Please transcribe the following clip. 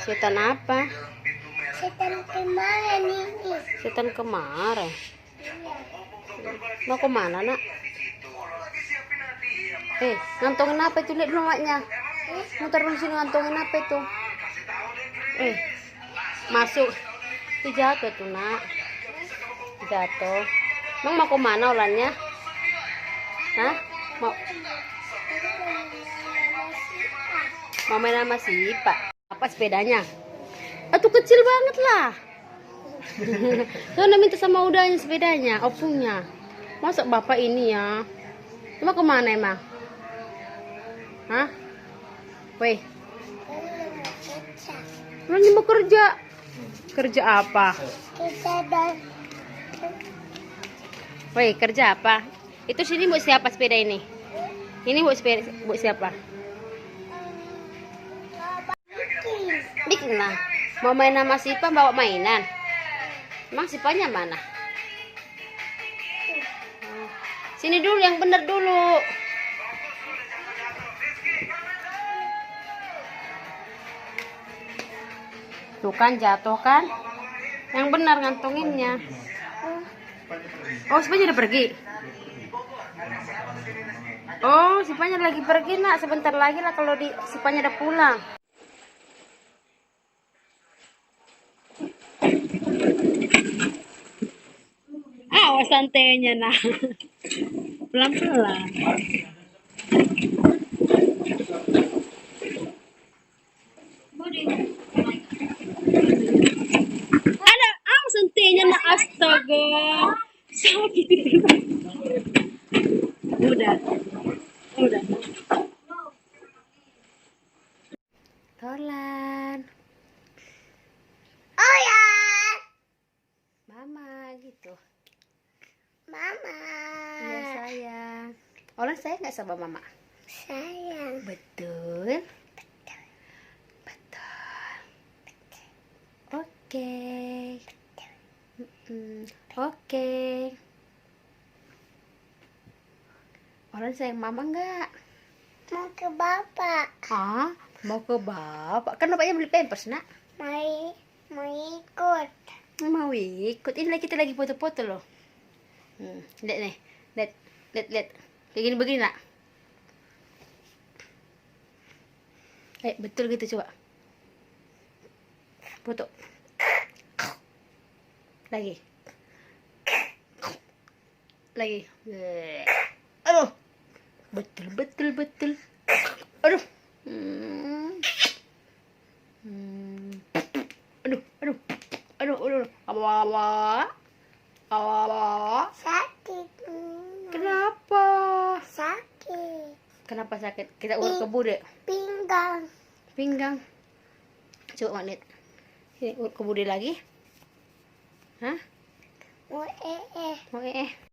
Setan apa? Setan kemarin ini. Setan kemarin. Mau kemana, nak? Ngantongin apa itu? Lihat dulu maknya. Muter dulu sini, ngantongin apa itu? Masuk. Itu jatuh tuh, nak. Jatuh. Emang mau kemana ulannya? Hah? Mau main sama si Pak. Apa sepedanya? Itu kecil banget lah. Soalnya minta sama udahnya sepedanya, opungnya. Masa bapak ini ya? Mau kemana emang? Hah? Weh. Lagi mau kerja. Kerja apa? Weh, kerja apa? Itu sini buat siapa sepeda ini? Ini buat siapa? Bikin lah. Mau main sama Sipa bawa mainan. Emang Sipanya mana? Sini dulu, yang bener dulu. Tuh kan jatuh kan? Yang benar ngantonginnya. Oh, Sipanya udah pergi. Oh, Sipanya lagi pergi, nak. Sebentar lagi lah kalau Sipanya udah pulang. Awas santainya, nah. Pelan-pelan. Ada, santainya, nah. Astaga. Sakit. Udah. Tolan. Oh ya. Mama gitu. Mama. Iya sayang. Orang saya nggak sama mama. Sayang. Betul. Oke. Oke. Orang sayang mama nggak? Mau ke bapak. Mau ke bapak? Kan bapaknya beli pampers, nak. Mau ikut. Mau ikut. Ini kita lagi foto-foto loh. Lihat nih. Lihat. Kayak gini begini, nak. Betul gitu, coba. Foto. Lagi. Aduh. Betul. Aduh. Aduh. Awal. Sakit. Kenapa? Sakit. Kenapa sakit? Kita urut kebu deh. Pinggang. Coba lihat. Ini urut kebu deh lagi. Hah? Mau